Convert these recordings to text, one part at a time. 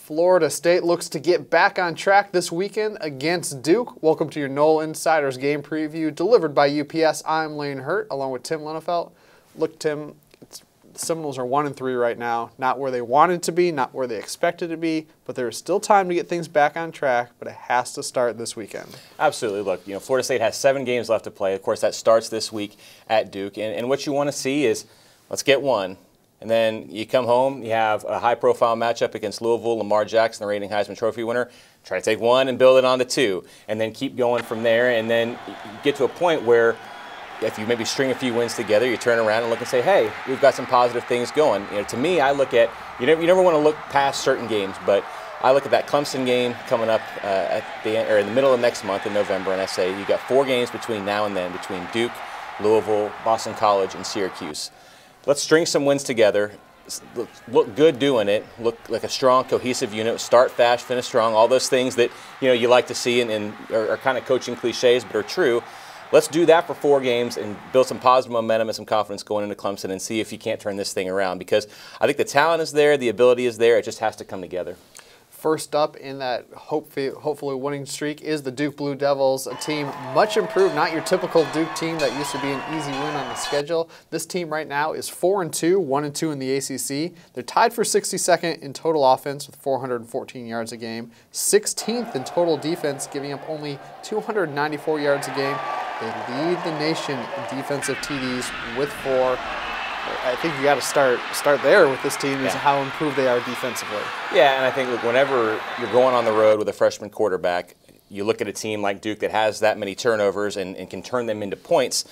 Florida State looks to get back on track this weekend against Duke. Welcome to your Nole Insiders game preview delivered by UPS. I'm Lane Hurt along with Tim Lenefelt. Look, Tim, the Seminoles are 1-3 right now. Not where they wanted to be, not where they expected to be, but there is still time to get things back on track, but it has to start this weekend. Absolutely. Look, Florida State has 7 games left to play. Of course, that starts this week at Duke. And what you want to see is, let's get one. And then you come home, you have a high-profile matchup against Louisville, Lamar Jackson, the reigning Heisman Trophy winner. Try to take 1 and build it on to 2, and then keep going from there. And then you get to a point where if you maybe string a few wins together, you turn around and look and say, hey, we've got some positive things going. To me, I look at, you never want to look past certain games, but I look at that Clemson game coming up at the end, or in the middle of next month in November, and I say you got 4 games between now and then, between Duke, Louisville, Boston College, and Syracuse. Let's string some wins together, look good doing it, look like a strong, cohesive unit, start fast, finish strong, all those things that you like to see and are kind of coaching cliches but are true. Let's do that for 4 games and build some positive momentum and some confidence going into Clemson and see if you can't turn this thing around, because I think the talent is there, the ability is there, it just has to come together. First up in that hopefully winning streak is the Duke Blue Devils, a team much improved, not your typical Duke team that used to be an easy win on the schedule. This team right now is 4-2, 1-2 in the ACC. They're tied for 62nd in total offense with 414 yards a game, 16th in total defense, giving up only 294 yards a game. They lead the nation in defensive TDs with 4. I think you got to start there with this team, is how improved they are defensively. Yeah, and I think whenever you're going on the road with a freshman quarterback, you look at a team like Duke that has that many turnovers and can turn them into points.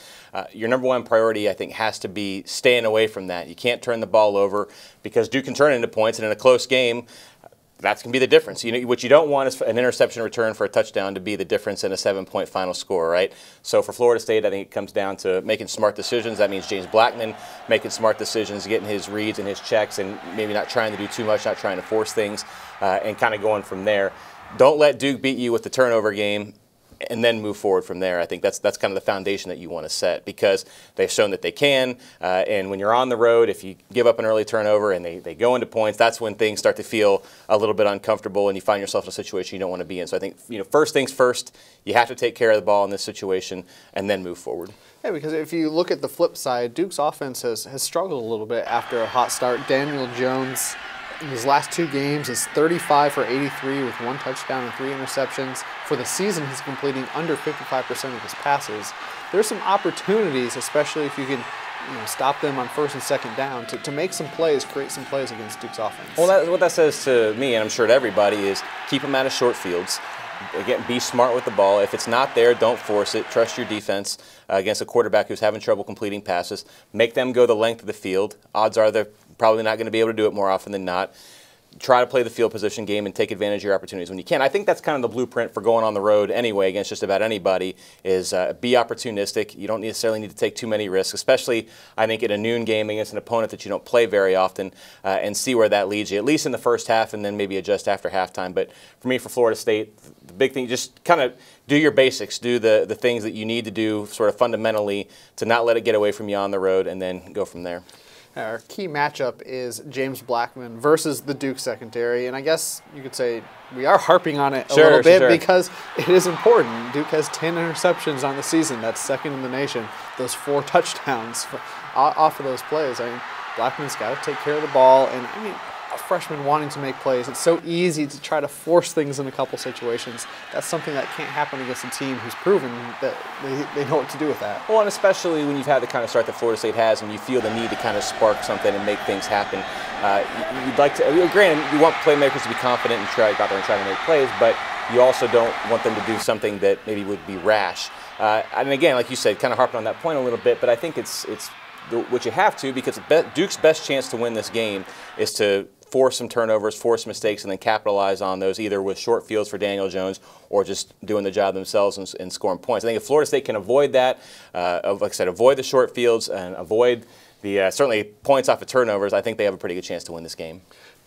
Your number one priority, I think, has to be staying away from that. You can't turn the ball over because Duke can turn it into points, and in a close game, that's going to be the difference. What you don't want is an interception return for a touchdown to be the difference in a 7-point final score, right? So for Florida State, I think it comes down to making smart decisions. That means James Blackman making smart decisions, getting his reads and his checks, and maybe not trying to do too much, not trying to force things, and kind of going from there. Don't let Duke beat you with the turnover game and then move forward from there. I think that's kind of the foundation that you want to set, because they've shown that they can. And when you're on the road, if you give up an early turnover and they go into points, that's when things start to feel a little bit uncomfortable and you find yourself in a situation you don't want to be in. So I think, first things first, you have to take care of the ball in this situation and then move forward. Yeah, because if you look at the flip side, Duke's offense has struggled a little bit after a hot start. Daniel Jones, in his last 2 games, is 35 for 83 with 1 touchdown and 3 interceptions. For the season, he's completing under 55% of his passes. There's some opportunities, especially if you can stop them on 1st and 2nd down, to make some plays, create some plays against Duke's offense. Well, what that says to me, and I'm sure to everybody, is keep them out of short fields. Again, be smart with the ball. If it's not there, don't force it. Trust your defense against a quarterback who's having trouble completing passes. Make them go the length of the field. Odds are they're probably not going to be able to do it more often than not. Try to play the field position game and take advantage of your opportunities when you can. I think that's kind of the blueprint for going on the road anyway against just about anybody, is be opportunistic. You don't necessarily need to take too many risks, especially, I think, in a noon game against an opponent that you don't play very often, and see where that leads you, at least in the first half, and then maybe adjust after halftime. But for me, for Florida State, the big thing, just kind of do your basics, do the things that you need to do sort of fundamentally to not let it get away from you on the road, and then go from there. Our key matchup is James Blackman versus the Duke secondary, and I guess you could say we are harping on it a little bit because it is important. Duke has 10 interceptions on the season. That's 2nd in the nation. Those 4 touchdowns off of those plays. I mean, Blackman's got to take care of the ball, and I mean, a freshman wanting to make plays, it's so easy to try to force things in a couple situations. That's something that can't happen against a team who's proven that they know what to do with that. Well, and especially when you've had the kind of start that Florida State has and you feel the need to kind of spark something and make things happen. You'd like to, granted, you want playmakers to be confident and try to go out there and try to make plays, but you also don't want them to do something that maybe would be rash. And again, like you said, kind of harping on that point a little bit, but I think it's what you have to, because Duke's best chance to win this game is to force some turnovers, force mistakes, and then capitalize on those either with short fields for Daniel Jones or just doing the job themselves and scoring points. I think if Florida State can avoid that, like I said, avoid the short fields and avoid the certainly points off of turnovers, I think they have a pretty good chance to win this game.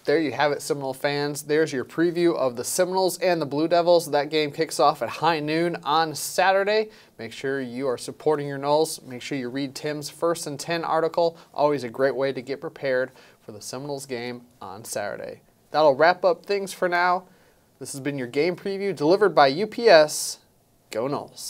There you have it, Seminole fans. There's your preview of the Seminoles and the Blue Devils. That game kicks off at high noon on Saturday. Make sure you are supporting your Noles. Make sure you read Tim's 1st and 10 article. Always a great way to get prepared for the Seminoles game on Saturday. that'll wrap up things for now. This has been your game preview delivered by UPS. Go Noles.